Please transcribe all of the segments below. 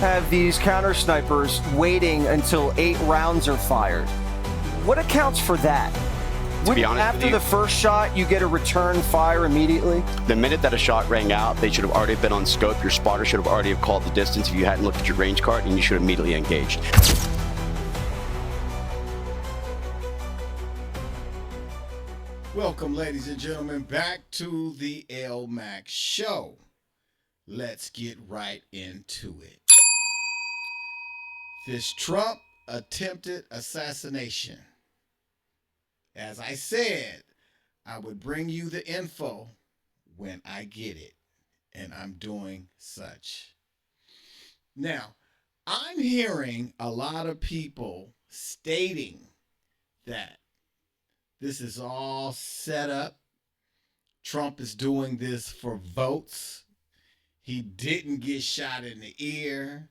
have these counter snipers waiting until 8 rounds are fired. What accounts for that? To be honest After with you, the first shot, you get a return fire immediately? the minute that a shot rang out, they should have already been on scope. Your spotter should have already have called the distance if you hadn't looked at your range card, and you should have immediately engaged. Welcome, ladies and gentlemen, back to the L Max Show. Let's get right into it. This Trump attempted assassination. As I said, I would bring you the info when I get it, and I'm doing such. Now, I'm hearing a lot of people stating that this is all set up. Trump is doing this for votes. He didn't get shot in the ear.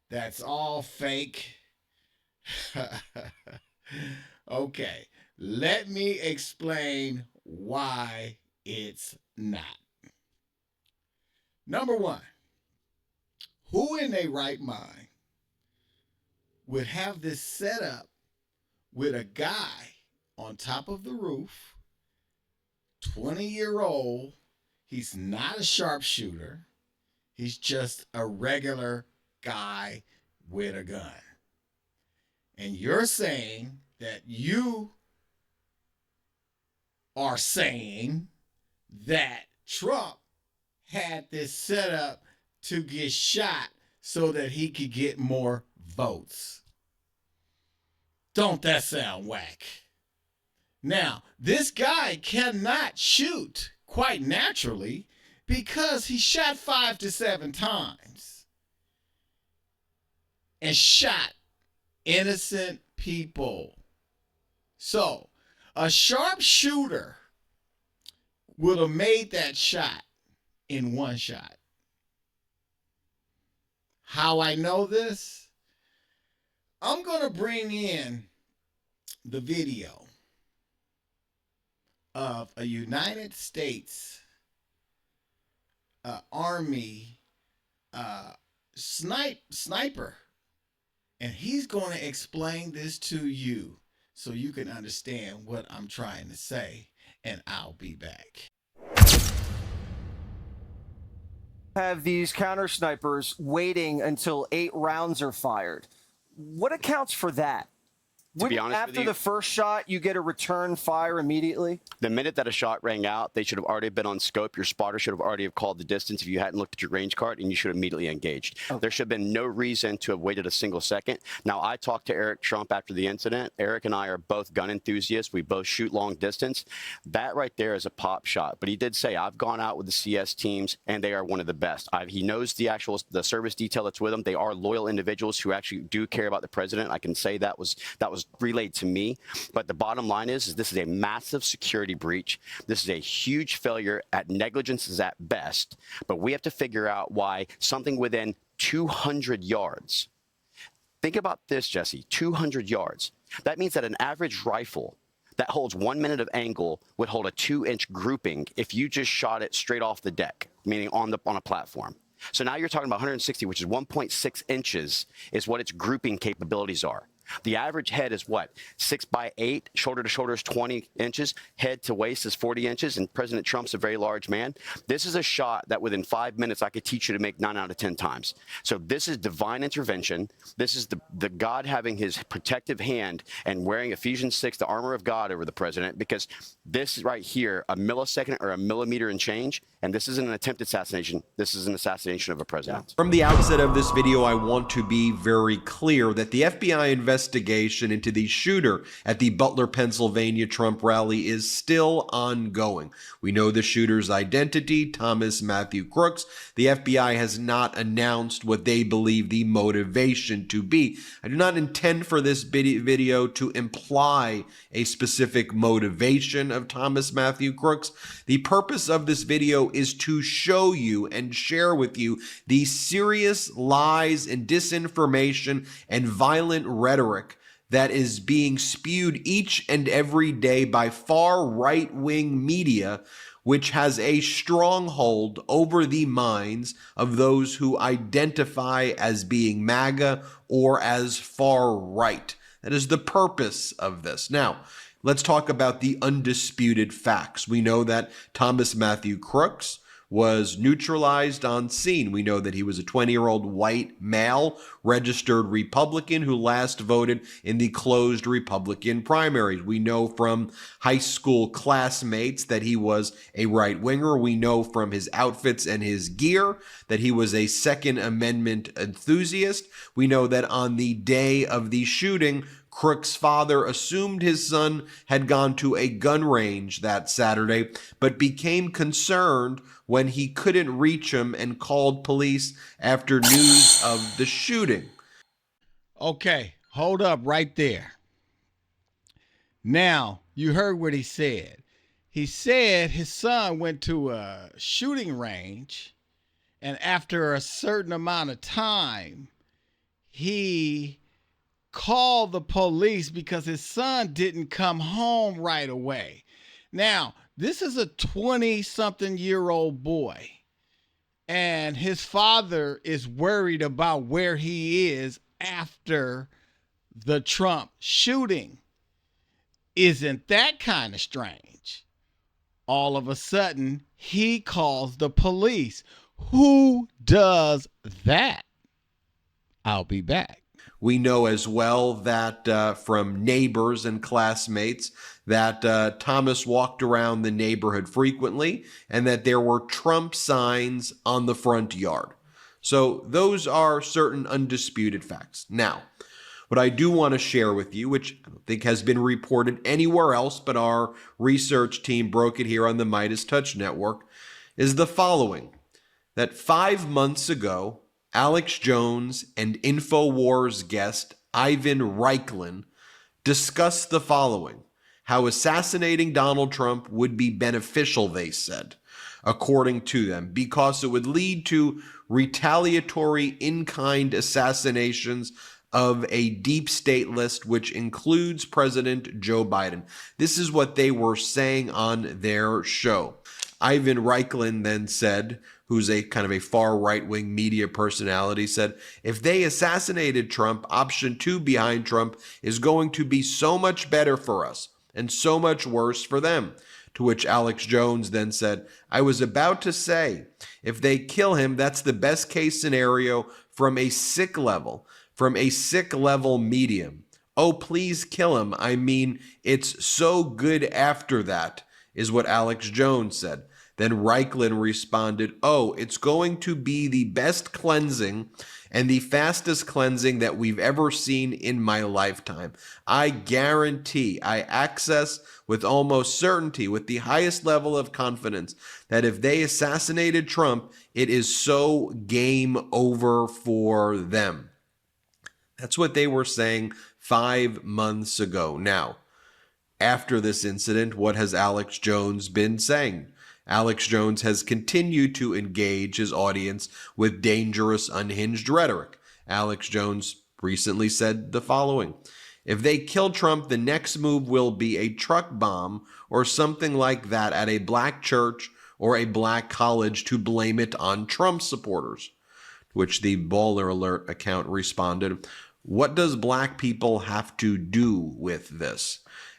That's all fake. Okay, let me explain why it's not. Number one, who in their right mind would have this set up with a guy on top of the roof, 20-year-old, he's not a sharpshooter, he's just a regular guy with a gun. And you're saying that you are saying that Trump had this set up to get shot so that he could get more votes. Don't that sound whack? Now, this guy cannot shoot quite naturally because he shot 5 to 7 times and shot innocent people. So, a sharpshooter would have made that shot in one shot. How I know this? I'm going to bring in the video of a United States Army sniper. And he's going to explain this to you so you can understand what I'm trying to say. And I'll be back. Have these counter snipers waiting until 8 rounds are fired. What accounts for that? To be honest with After you, the first shot, you get a return fire immediately? the minute that a shot rang out, they should have already been on scope. Your spotter should have already have called the distance if you hadn't looked at your range card, and you should have immediately engaged. Okay. There should have been no reason to have waited a single second. Now, I talked to Eric Trump after the incident. Eric and I are both gun enthusiasts. We both shoot long distance. That right there is a pop shot. But he did say, I've gone out with the CS teams, and they are one of the best. He knows the service detail that's with them. They are loyal individuals who actually do care about the president. I can say that was relayed to me. But the bottom line is this is a massive security breach. This is a huge failure at negligence is at best. But we have to figure out why something within 200 yards. Think about this, Jesse, 200 yards. That means that an average rifle that holds 1 minute of angle would hold a 2-inch grouping if you just shot it straight off the deck, meaning on a platform. So now you're talking about 160, which is 1.6 inches is what its grouping capabilities are. The average head is what? 6 by 8, shoulder to shoulder is 20 inches, head to waist is 40 inches, and President Trump's a very large man. This is a shot that within 5 minutes I could teach you to make 9 out of 10 times. So this is divine intervention. This is the God having his protective hand and wearing Ephesians 6, the armor of God over the president, because this right here, a millisecond or a millimeter and change, and this isn't an attempted assassination. This is an assassination of a president. From the outset of this video, I want to be very clear that the FBI investigation into the shooter at the Butler, Pennsylvania Trump rally is still ongoing. We know the shooter's identity, Thomas Matthew Crooks. The FBI has not announced what they believe the motivation to be. I do not intend for this video to imply a specific motivation of Thomas Matthew Crooks. The purpose of this video is to show you and share with you the serious lies and disinformation and violent rhetoric that is being spewed each and every day by far right-wing media, which has a stronghold over the minds of those who identify as being MAGA or as far right. That is the purpose of this. Now, let's talk about the undisputed facts. We know that Thomas Matthew Crooks was neutralized on scene. We know that he was a 20-year-old white male registered Republican who last voted in the closed Republican primaries. We know from high school classmates that he was a right-winger. We know from his outfits and his gear that he was a Second Amendment enthusiast. We know that on the day of the shooting, Crook's father assumed his son had gone to a gun range that Saturday, but became concerned when he couldn't reach him and called police after news of the shooting. Okay, hold up right there. Now, you heard what he said. He said his son went to a shooting range, and after a certain amount of time, he called the police because his son didn't come home right away. Now, this is a 20-something-year-old boy, and his father is worried about where he is after the Trump shooting. Isn't that kind of strange? All of a sudden, he calls the police. Who does that? I'll be back. We know as well that from neighbors and classmates that Thomas walked around the neighborhood frequently and that there were Trump signs on the front yard. So those are certain undisputed facts. Now, what I do want to share with you, which I don't think has been reported anywhere else, but our research team broke it here on the Midas Touch Network, is the following. That 5 months ago, Alex Jones and InfoWars guest Ivan Raiklin discussed the following: how assassinating Donald Trump would be beneficial, they said, according to them, because it would lead to retaliatory in-kind assassinations of a deep state list, which includes President Joe Biden. This is what they were saying on their show. Ivan Raiklin then said, who's a kind of a far right-wing media personality, said, if they assassinated Trump, option 2 behind Trump is going to be so much better for us and so much worse for them. To which Alex Jones then said, I was about to say, if they kill him, that's the best case scenario from a sick level medium. Oh, please kill him. I mean, it's so good after that, is what Alex Jones said. Then Raiklin responded, oh, it's going to be the best cleansing and the fastest cleansing that we've ever seen in my lifetime. I guarantee, I access with almost certainty, with the highest level of confidence, that if they assassinated Trump, it is so game over for them. That's what they were saying 5 months ago. Now, after this incident, what has Alex Jones been saying? Alex Jones has continued to engage his audience with dangerous, unhinged rhetoric. Alex Jones recently said the following: if they kill Trump, the next move will be a truck bomb or something like that at a black church or a black college to blame it on Trump supporters. To which the Baller Alert account responded, what does black people have to do with this?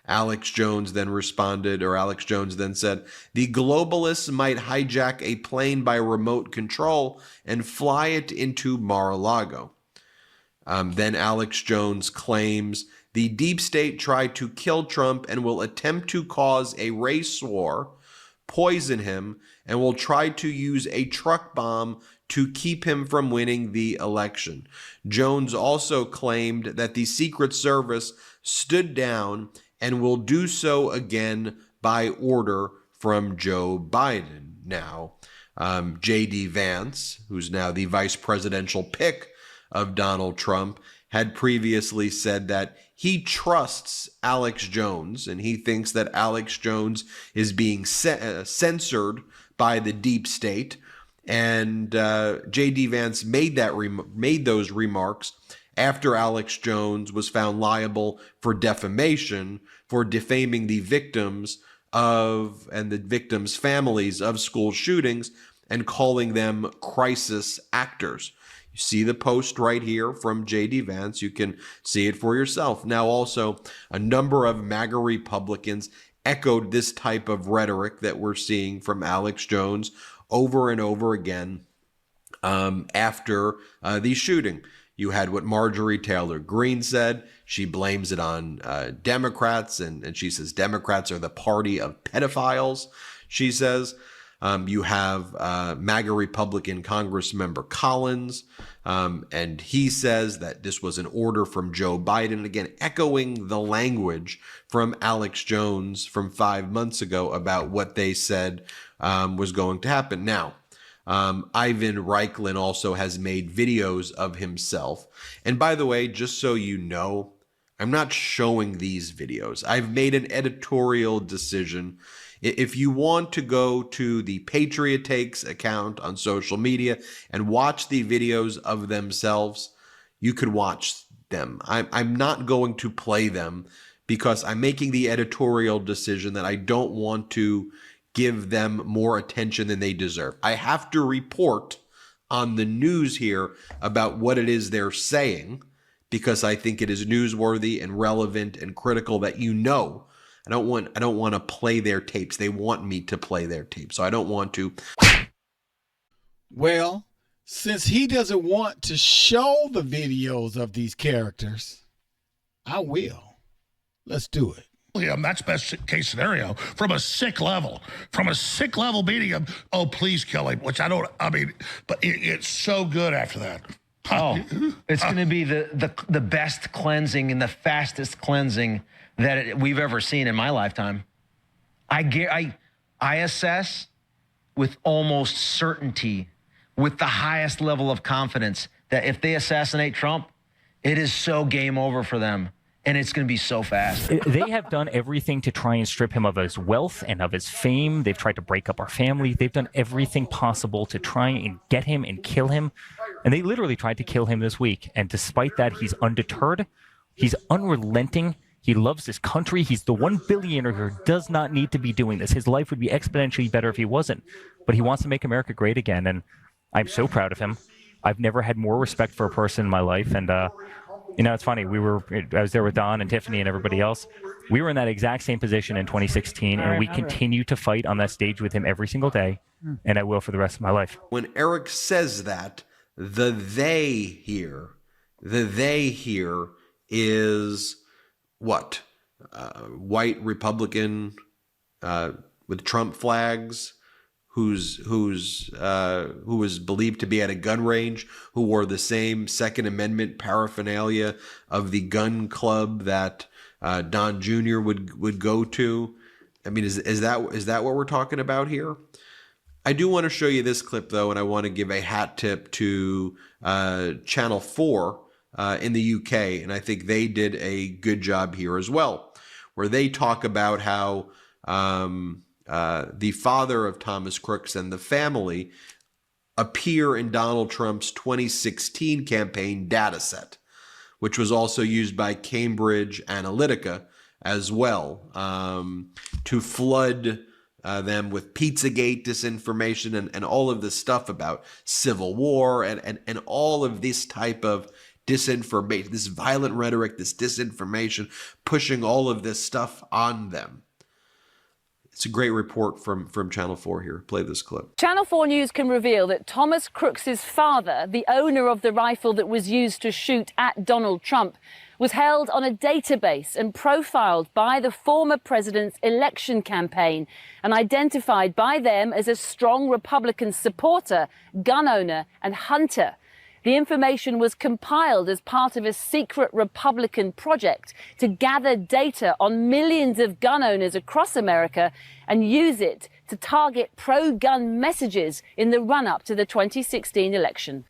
Alex Jones then responded, or Alex Jones then said, the globalists might hijack a plane by remote control and fly it into Mar-a-Lago. Then Alex Jones claims the deep state tried to kill Trump and will attempt to cause a race war, poison him, and will try to use a truck bomb to keep him from winning the election. Jones also claimed that the Secret Service stood down and will do so again by order from Joe Biden. Now, J.D. Vance, who's now the vice presidential pick of Donald Trump, had previously said that he trusts Alex Jones, and he thinks that Alex Jones is being censored by the deep state. And J.D. Vance made those remarks after Alex Jones was found liable for defamation for defaming the victims of and the victims' families of school shootings and calling them crisis actors. You see the post right here from J.D. Vance. You can see it for yourself. Now, also, a number of MAGA Republicans echoed this type of rhetoric that we're seeing from Alex Jones over and over again after the shooting. You had what Marjorie Taylor Greene said. She blames it on Democrats, and she says Democrats are the party of pedophiles, she says. You have MAGA Republican Congressmember Collins, and he says that this was an order from Joe Biden, again, echoing the language from Alex Jones from 5 months ago about what they said was going to happen. Now, Ivan Reichlen also has made videos of himself. And by the way, just so you know, I'm not showing these videos. I've made an editorial decision. If you want to go to the Patriot Takes account on social media and watch the videos of themselves, you could watch them. I'm not going to play them because I'm making the editorial decision that I don't want to give them more attention than they deserve. I have to report on the news here about what it is they're saying because I think it is newsworthy and relevant and critical that you know. I don't want to play their tapes. They want me to play their tapes, so I don't want to. Well, since he doesn't want to show the videos of these characters, I will. Let's do it. That's best case scenario from a sick level beating him. Oh, please kill him, which but it's so good after that. Oh, it's going to be the best cleansing and the fastest cleansing that we've ever seen in my lifetime. I assess with almost certainty, with the highest level of confidence, that if they assassinate Trump, it is so game over for them. And it's going to be so fast. They have done everything to try and strip him of his wealth and of his fame. They've tried to break up our family. They've done everything possible to try and get him and kill him. And they literally tried to kill him this week. And despite that, he's undeterred. He's unrelenting. He loves this country. He's the one billionaire who does not need to be doing this. His life would be exponentially better if he wasn't. But he wants to make America great again. And I'm so proud of him. I've never had more respect for a person in my life. And, it's funny. I was there with Don and Tiffany and everybody else. We were in that exact same position in 2016, and we continue to fight on that stage with him every single day, and I will for the rest of my life. When Eric says that, the they here is what? White Republican with Trump flags, who was believed to be at a gun range, who wore the same Second Amendment paraphernalia of the gun club that Don Jr. would go to. I mean, is that what we're talking about here? I do want to show you this clip, though, and I want to give a hat tip to Channel 4 in the UK, and I think they did a good job here as well, where they talk about how the father of Thomas Crooks and the family appear in Donald Trump's 2016 campaign data set, which was also used by Cambridge Analytica as well, to flood them with Pizzagate disinformation and all of this stuff about civil war and all of this type of disinformation, this violent rhetoric, this disinformation, pushing all of this stuff on them. It's a great report from Channel 4 here. Play this clip. Channel 4 News can reveal that Thomas Crooks's father, the owner of the rifle that was used to shoot at Donald Trump, was held on a database and profiled by the former president's election campaign and identified by them as a strong Republican supporter, gun owner, and hunter. The information was compiled as part of a secret Republican project to gather data on millions of gun owners across America and use it to target pro-gun messages in the run-up to the 2016 election.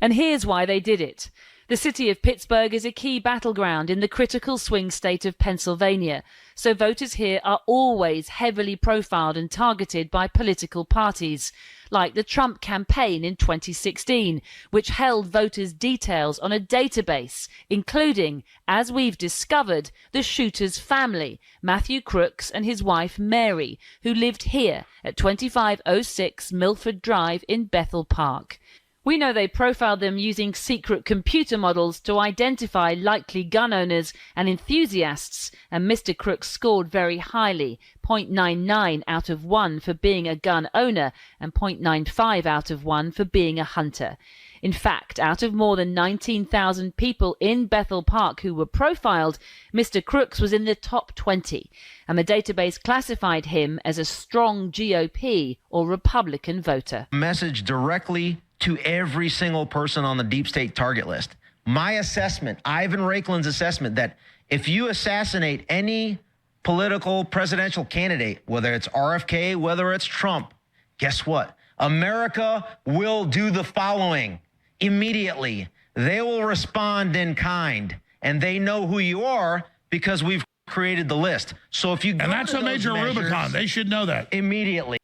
And here's why they did it. The city of Pittsburgh is a key battleground in the critical swing state of Pennsylvania, so voters here are always heavily profiled and targeted by political parties, like the Trump campaign in 2016, which held voters' details on a database, including, as we've discovered, the shooter's family, Matthew Crooks and his wife Mary, who lived here at 2506 Milford Drive in Bethel Park. We know they profiled them using secret computer models to identify likely gun owners and enthusiasts, and Mr. Crooks scored very highly, 0.99 out of 1 for being a gun owner and 0.95 out of 1 for being a hunter. In fact, out of more than 19,000 people in Bethel Park who were profiled, Mr. Crooks was in the top 20, and the database classified him as a strong GOP or Republican voter. Message directly to every single person on the deep state target list. My assessment, Ivan Raiklin's assessment, that if you assassinate any political presidential candidate, whether it's RFK, whether it's Trump, guess what? America will do the following immediately. They will respond in kind, and they know who you are because we've created the list. So if you go and that's a major Rubicon. They should know that. Immediately.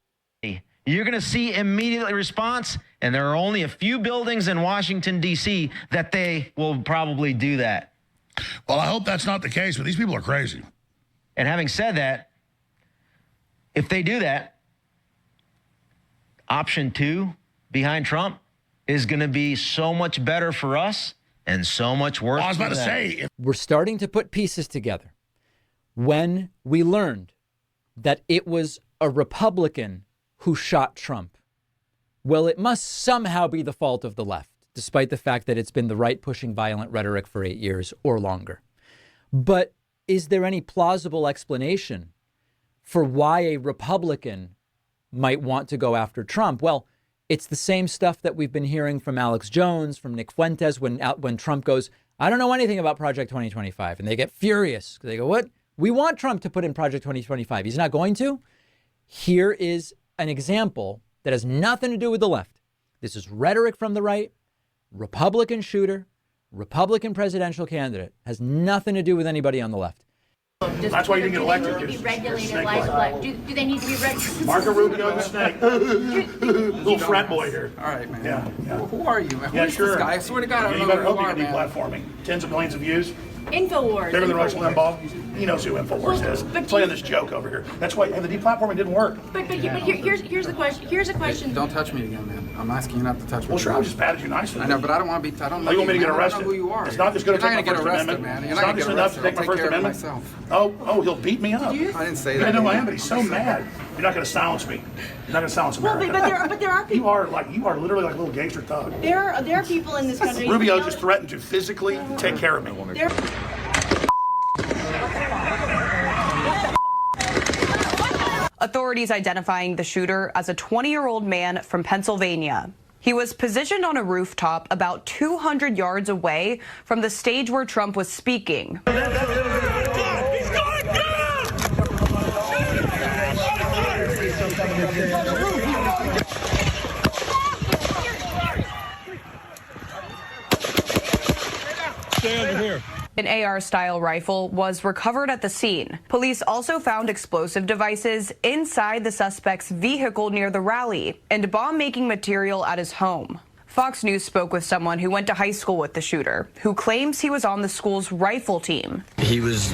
You're going to see immediate response, and there are only a few buildings in Washington, D.C. that they will probably do that. Well, I hope that's not the case, but these people are crazy. And having said that, if they do that, option 2 behind Trump is going to be so much better for us and so much worse. I was about to say, we're starting to put pieces together. When we learned that it was a Republican who shot Trump, well, it must somehow be the fault of the left, despite the fact that it's been the right pushing violent rhetoric for 8 years or longer. But is there any plausible explanation for why a Republican might want to go after Trump? Well, it's the same stuff that we've been hearing from Alex Jones, from Nick Fuentes, when Trump goes, I don't know anything about Project 2025. And they get furious. They go, what? We want Trump to put in Project 2025. He's not going to. Here is an example that has nothing to do with the left. This is rhetoric from the right, Republican shooter, Republican presidential candidate, has nothing to do with anybody on the left. That's why you didn't get elected. Do they need to be regulated like do they need to be regulated? Marco Rubio the snake. Little frat boy here. All right, man. Yeah. Well, who are you, man? Yeah, Who's sure. This guy? I swear to God, I you don't better know who hope you you are, can man. deplatforming. Tens of millions of views. InfoWars. Bigger than Rush Limbaugh. He knows who InfoWars is. but Playing this joke over here. That's why, and the deplatforming didn't work. But here's the question. Here's a question. Don't touch me again, man. I'm asking you not to touch me. Well, sure, I just patted you nicely. I know, but I don't want to be. I don't know. You want me to get arrested? I don't know who you are. It's not just going to You're take not my gonna First get arrested, Amendment. man. You're It's not not gonna just get enough to arrested. take my I'll take First care of it Amendment. myself. Oh, he'll beat me up. I didn't say that. I know I am, but he's so mad. You're not going to silence me. You're not going to silence America. But there are people. You are literally like a little gangster thug. There are people in this country. Rubio just threatened to physically take care of me. Authorities identifying the shooter as a 20-year-old man from Pennsylvania. He was positioned on a rooftop about 200 yards away from the stage where Trump was speaking. Stay under here. An AR-style rifle was recovered at the scene. Police also found explosive devices inside the suspect's vehicle near the rally and bomb-making material at his home. Fox News spoke with someone who went to high school with the shooter, who claims he was on the school's rifle team. He was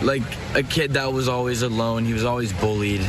like a kid that was always alone. He was always bullied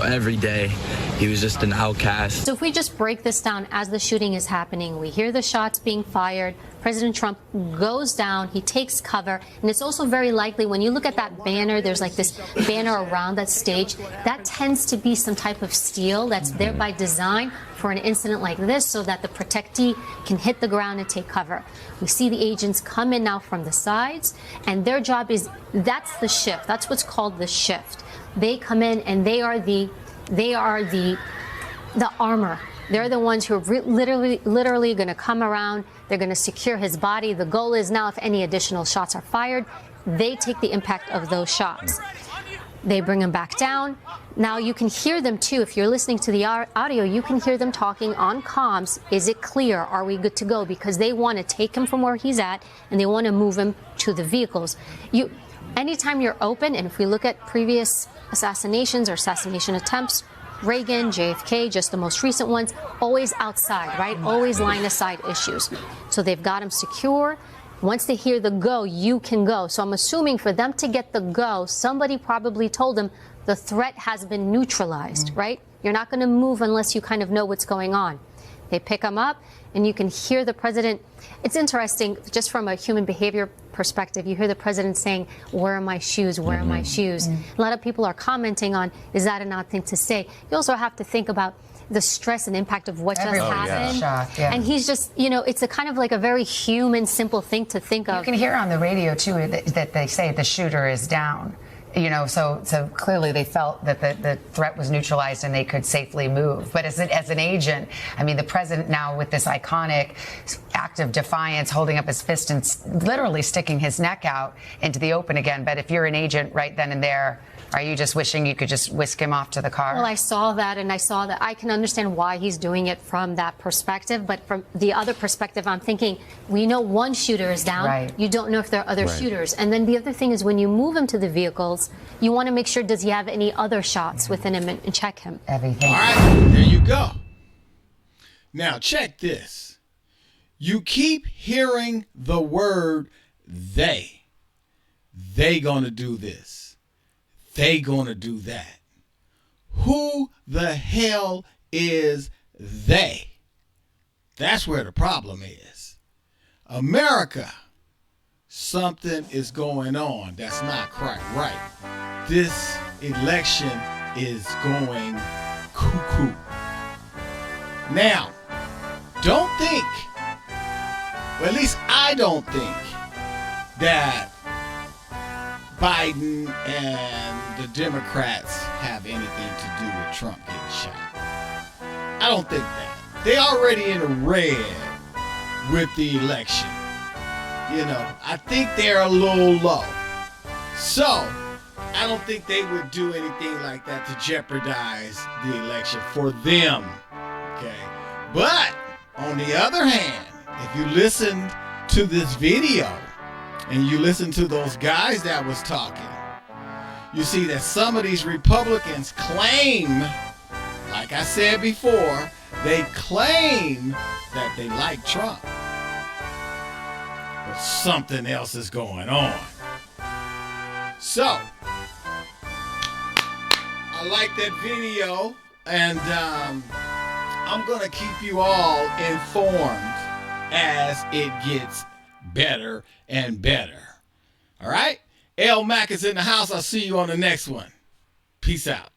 every day. He was just an outcast. So if we just break this down as the shooting is happening, we hear the shots being fired, President Trump goes down, he takes cover, and it's also very likely when you look at that banner, there's like this banner around that stage, that tends to be some type of steel that's there by design for an incident like this so that the protectee can hit the ground and take cover. We see the agents come in now from the sides, and their job is, that's the shift, that's what's called the shift. They come in and they are the armor. They're the ones who are literally going to come around. They're going to secure his body. The goal is now, if any additional shots are fired, they take the impact of those shots. They bring him back down. Now you can hear them too. If you're listening to the audio, you can hear them talking on comms. Is it clear? Are we good to go? Because they want to take him from where he's at and they want to move him to the vehicles. Anytime you're open, and if we look at previous assassinations or assassination attempts, Reagan, JFK, just the most recent ones, always outside, right? Always line of sight issues. So they've got him secure. Once they hear the go, you can go. So I'm assuming for them to get the go, somebody probably told them the threat has been neutralized, right? You're not going to move unless you kind of know what's going on. They pick him up, and you can hear the president. It's interesting, just from a human behavior perspective, you hear the president saying, where are my shoes? Where are my shoes? A lot of people are commenting on, is that an odd thing to say? You also have to think about the stress and impact of what just happened. Shocked, yeah. And he's just, it's a kind of like a very human, simple thing to think of. You can hear on the radio, too, that they say the shooter is down. So clearly they felt that the threat was neutralized and they could safely move. But as an agent, I mean, the president now with this iconic act of defiance, holding up his fist and literally sticking his neck out into the open again. But if you're an agent right then and there, are you just wishing you could just whisk him off to the car? Well, I saw that, and I saw that. I can understand why he's doing it from that perspective. But from the other perspective, I'm thinking, we know one shooter is down. Right. You don't know if there are other shooters. And then the other thing is when you move him to the vehicles, you want to make sure, does he have any other shots within him and check him. Everything. All right, there you go. Now, check this. You keep hearing the word they. They gonna do this. They gonna do that. Who the hell is they? That's where the problem is. America, something is going on that's not quite right. This election is going cuckoo. Now, don't think, well, at least I don't think, that Biden and the Democrats have anything to do with Trump getting shot. I don't think that. They already in the red with the election. I think they're a little low. So, I don't think they would do anything like that to jeopardize the election for them. Okay. But, on the other hand, if you listened to this video, and you listen to those guys that was talking, you see that some of these Republicans claim, like I said before, they claim that they like Trump. But something else is going on. So, I like that video, and I'm going to keep you all informed as it gets better and better. All right? L Mac is in the house. I'll see you on the next one. Peace out.